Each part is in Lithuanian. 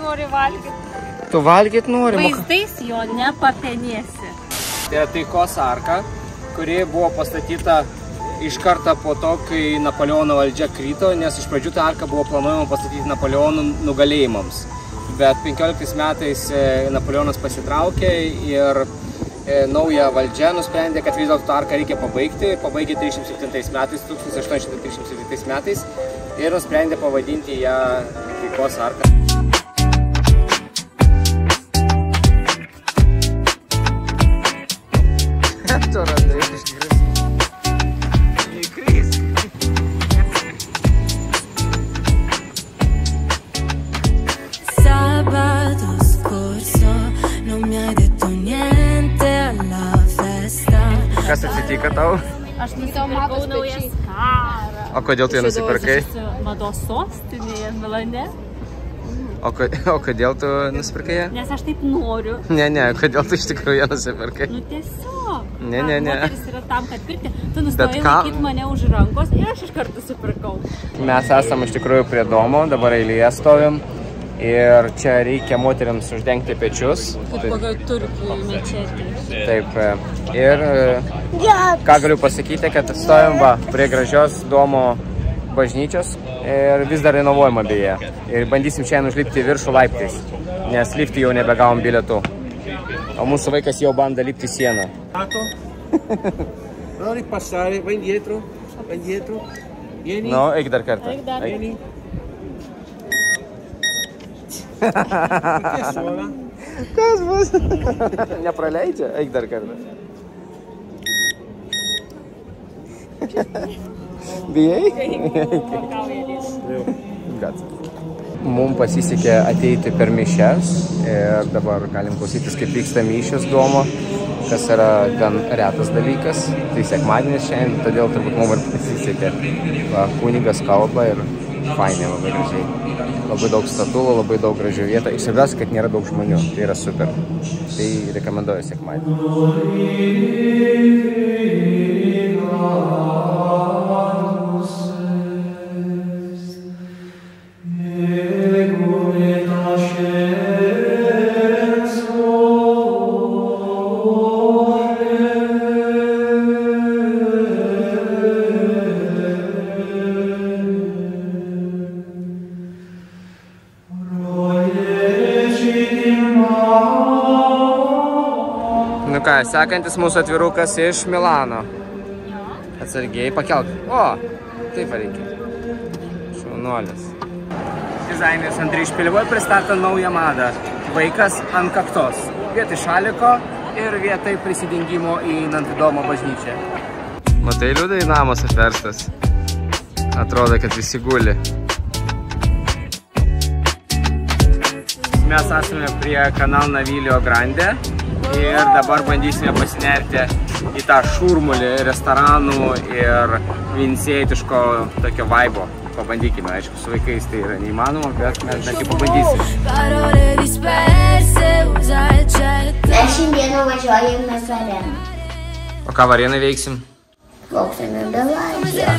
nori valgyti. Tu valgyti nori? Vaizdais jo nepapenėsi. Tai taikos arka, kuri buvo pastatyta iš karto po to, kai Napoleono valdžia krito, nes iš pradžių ta arka buvo planuojama pastatyti Napoleono nugalėjimams. Bet 15 metais Napoleonas pasitraukė ir nauja valdžia nusprendė, kad vis dėlto arką reikia pabaigti. Pabaigė 1837 metais ir nusprendė pavadinti ją taikos arką. Tu radai išgris. Įkris. Sabato scorso non mi hai detto niente alla festa. Kas atsitiko tau? Aš nusipirkau naują skarą. O kodėl tu ją nusipirkai? Mados sostinėje, Milane. O kodėl tu nusipirkai ją? Nes aš taip noriu. Ne, kodėl tu iš tikrųjų ją nusipirkai? Nu tiesiog. Ne. Moteris yra tam, kad pirkti. Tu nustojai laikyti mane už rankos ir aš iš karto nusipirkau. Mes esam iš tikrųjų prie domo, dabar eilėje stovim. Ir čia reikia moteriams uždengti pečius. Kaip pagal turkų mečetį. Taip. Ir ką galiu pasakyti, kad stovim prie gražios domo bažnyčios ir vis dar renovuojama beje. Ir bandysim šiandien užlipti viršų laiptais, nes lifti jau nebegavom bilietų. O mūsų vaikas jau bando lipti sieną. Non ripassare, vai indietro, vieni. No, eik dar kartą. Vieni. Kas bus? Nepraleidžia, eik dar kartą. Bijai? Mums pasisekė ateiti per mišias ir dabar galim klausytis, kaip vyksta mišios domo, kas yra gan retas dalykas. Tai sekmadienis šiandien, todėl turbūt mums ir pasisekė. Kunigas kalba ir fainė, labai gražiai. Labai daug statulų, labai daug gražių vietą. Išsibrasi, kad nėra daug žmonių. Tai yra super. Tai rekomenduoju sekmadienį. Nu ką, sekantis mūsų atvirukas iš Milano. Atsargiai, pakelk. O, taip reikia. Šaunuolis. Dizaineris Andrij Špilevoj pristato naują madą. Vaikas ant kaktos. Vietoj šaliko ir vietoj prisidengimo įeinant į domo bažnyčią. Matai, liūdai, namas atverstas. Atrodo, kad visi guli. Mes esame prie Canal Naviglio Grande. Ir dabar bandysime pasinerti į tą šurmulį restoranų ir vinsėjietiško tokio vaibo. Pabandykime, aišku, su vaikais tai yra neįmanoma, bet mes bent jau pabandysime. Mes šiandieną važiuojame Vareną. O ką Varenai veiksim? Plauksim į Belangiją.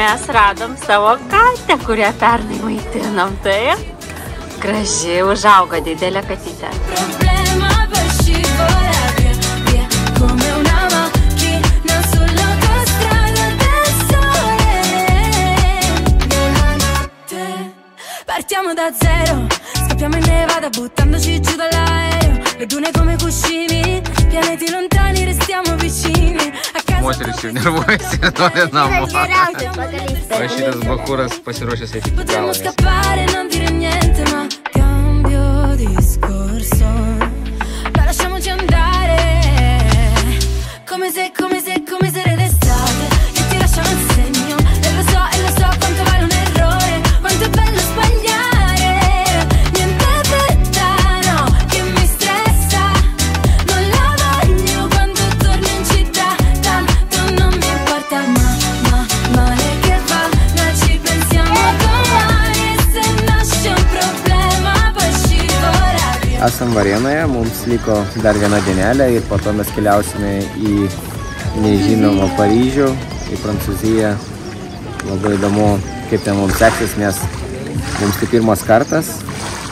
Mes radom savo katę, kurią pernai maitinom. Tai graži, užaugo didelė katytė. Partiamo da zero, scappiamo in Nevada buttandoci giù dall'aereo. Le dune come cuscini, pianeti lontani restiamo vicini. Moteris jau nervuojasi ir nori namo. O šitas bakuras pasiruošęs eiti iki galo. Scappare, non dire niente, ma cambio discorso. Ma lasciamoci andare, come se era d'estate. E ti lasciamo il segno, e lo so quanto vale un errore, quanto è bello sbagliare. Niente fretta, no, che mi stressa. Non la voglio quando torno in città, tanto non mi importa, male che va, noi ci pensiamo domani. E se nasce un problema Esam Varėnoje, mums liko dar viena dienelė ir po to mes keliausime į nežinomą Paryžių, į Prancūziją. Labai įdomu, kaip ten mums seksis, nes mums tai pirmas kartas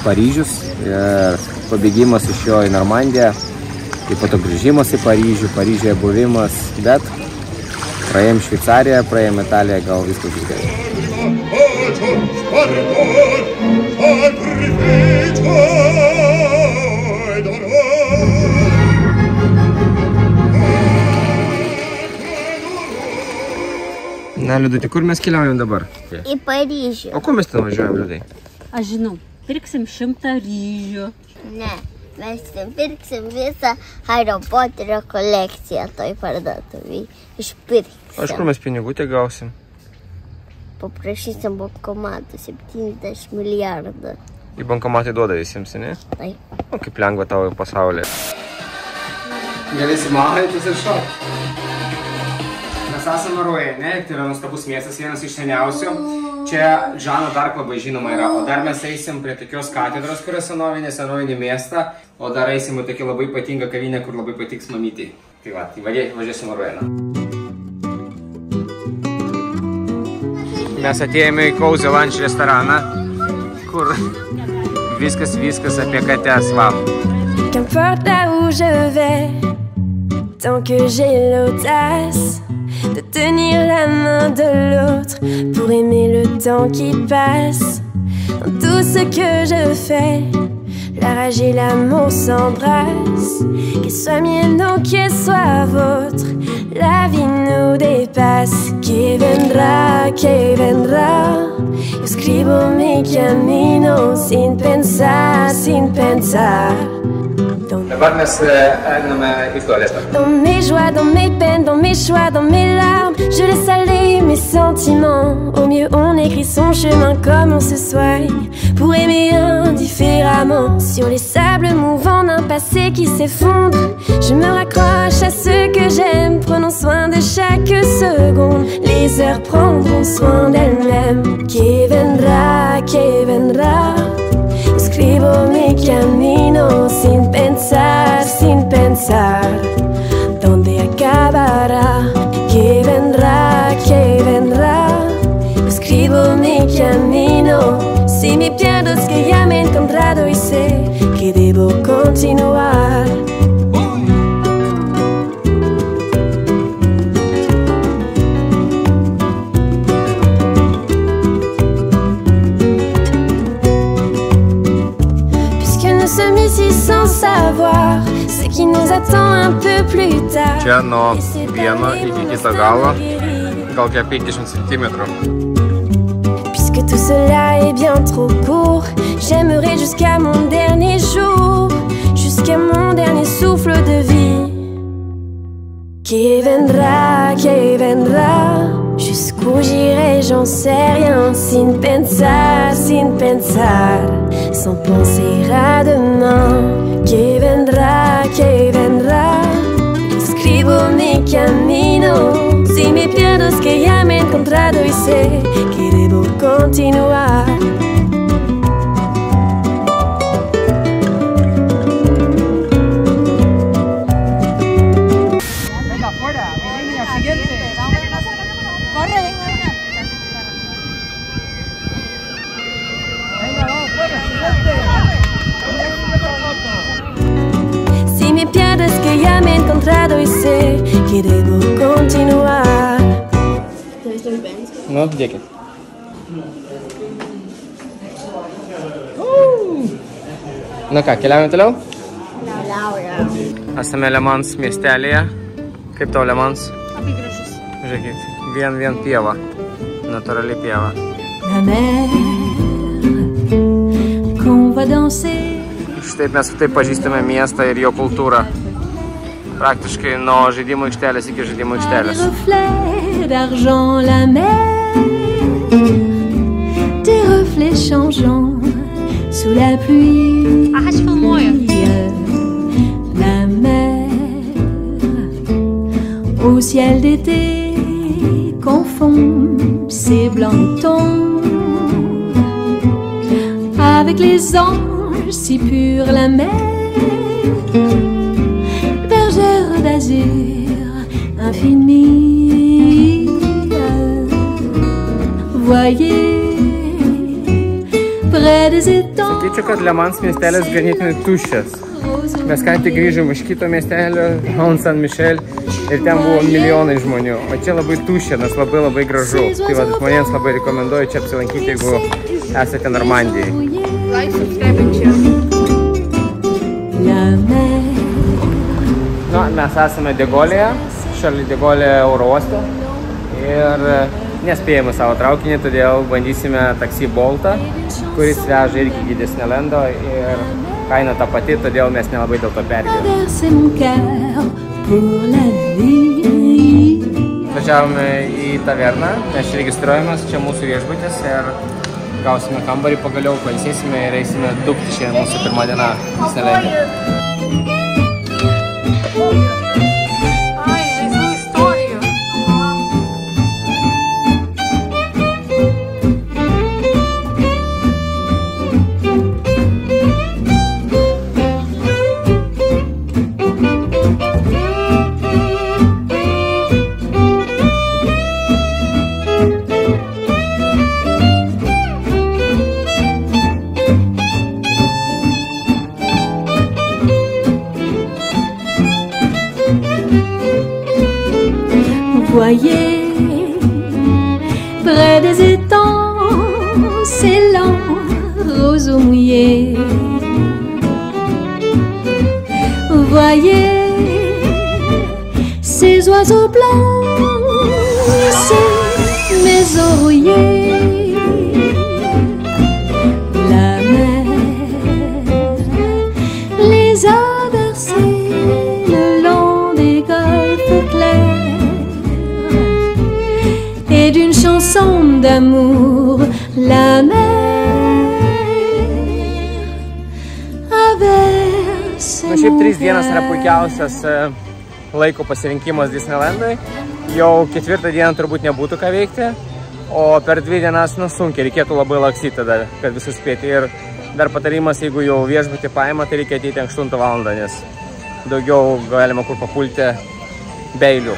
Paryžius ir pabėgimas iš jo į Normandiją, ir po to grįžimas į Paryžių, Paryžiuje buvimas, bet praėjom Šveicariją, praėjom Italiją, gal viskas bus gerai. Na, Liudai, tai kur mes keliaujam dabar? Į Paryžių. O kur mes ten važiuojam, Liudai? Aš žinau, pirksim 100 ryžių. Ne, mes ten pirksim visą Hario Poterio kolekciją toj parduotuvėj. Išpirksim. Aš kur mes pinigų tiek gausim? Paprašysim bankomatų 70 milijardų. Į bankomatai duoda visiems, ne? Taip. O kaip lengva tavo pasaulyje. Galėsi maudytis ir šokti. Mes esame Ruėne, tai yra nuostabus miestas, vienas iš seniausių. Čia Žano Dark labai žinoma yra, o dar mes eisim prie tokios katedros, kur yra senovinė miestą, o dar eisim į tokį labai ypatingą kavinę, kur labai patiks mamytei. Tai va, tai važiuosim Ruėną. Mes atėjome į Cozy Lunch restoraną, kur viskas apie kates, va. Qu'importe là où je vais, tant que j'ai l'audace de tenir la main de l'autre pour aimer le temps qui passe. Dans tout ce que je fais, la rage et l'amour s'embrassent. Qu'elle soit mienne ou qu'elle soit vôtre, la vie nous dépasse. Que vendrá, yo escribo mi camino sin pensar, sin pensar. Dabar mes einame į tualetą. Dans mes joies, dans mes peines, dans mes choix, dans mes larmes, je laisse aller mes sentiments. Au mieux on écrit son chemin comme on se soigne pour aimer indifféremment. Sur les sables mouvants d'un passé qui s'effondre, je me raccroche à ce que j'aime. Prenons soin de chaque seconde, les heures prendront soin d'elles-mêmes. Que vendrá, escribo mi camino sin pensar, sin pensar dónde acabará. Que vendrá, escribo mi camino. Si me pierdo es que ya me he encontrado y sé que debo continuar. Sans savoir ce qui nous attend un peu plus tard. Čia nuo vieno iki kito galo, gal kiek 50 centimetrų. Puisque tout cela est bien trop court, j'aimerais jusqu'à mon dernier jour, jusqu'à mon dernier souffle de vie. Que vendrá, jusqu'où j'irai, j'en sais rien, sin pensar, sans penser à demain. Que vendrá, escribo mi camino. Si me pierdo es que ya me he encontrado y sé que debo continuar. Si me pierdo es que ya me he encontrado y sé que debo continuar. Nu, dėkit. Na ką, keliaujame toliau? Esame Le Mans miestelėje. Kaip tau Le Mans? Labai gražus. Žiūrėkit, vien pieva. Natūrali pieva. La mer, qu'on va danser. Štai mes taip pažįstame miestą ir jo kultūrą. Praktiškai nuo žaidimų aikštelės iki žaidimų aikštelės. Reflets d'argent, la mer, des reflets changeants sous la pluie. Aš filmuoju. La mer, au ciel d'été, confond ses blancs tons avec les anges si pure la mer, bergère d'azur infinie. Voyez, près des étangs. Sakyčiau, kad Le Mans miestelis ganėtinai tuščias. Mes ką tik grįžom iš kito miestelio, Mont Saint-Michel, ir ten buvo milijonai žmonių. O čia labai tuščia, nes labai gražu. Tai va, žmonėms labai rekomenduoju čia apsilankyti, jeigu esate Normandijai. Nu, mes esame De Gaulėje, šalia De Gaulė oro uoste. Ir nespėjame savo traukinį, todėl bandysime taksi Boltą, kuris veža irgi iki Disneylando. Ir kaina ta pati, todėl mes nelabai dėl to pergyvename. Važiavome į taverną, mes čia registruojamės, čia mūsų viešbutis ir gausime kambarį, pagaliau pailsėsime ir eisime dukti šiandien mūsų pirmą dieną Disneylande. Voyez, près des étangs, ces lents roseaux mouillés. Voyez, ces oiseaux blancs, ces maisons rouillées. La mer les a bercés le long des golfes clairs. Et d'une chanson d'amour, la mer a versé. Na, šiaip 3 dienas yra puikiausias laiko pasirinkimas Disneylandui. Jau 4 dieną turbūt nebūtų ką veikti, o per 2 dienas, nu, sunkiai, reikėtų labai laksyti tada, kad visus spėti. Ir dar patarimas, jeigu jau viešbutį paima, tai reikia ateiti 8 valandą, nes daugiau galima kur papulti be eilių.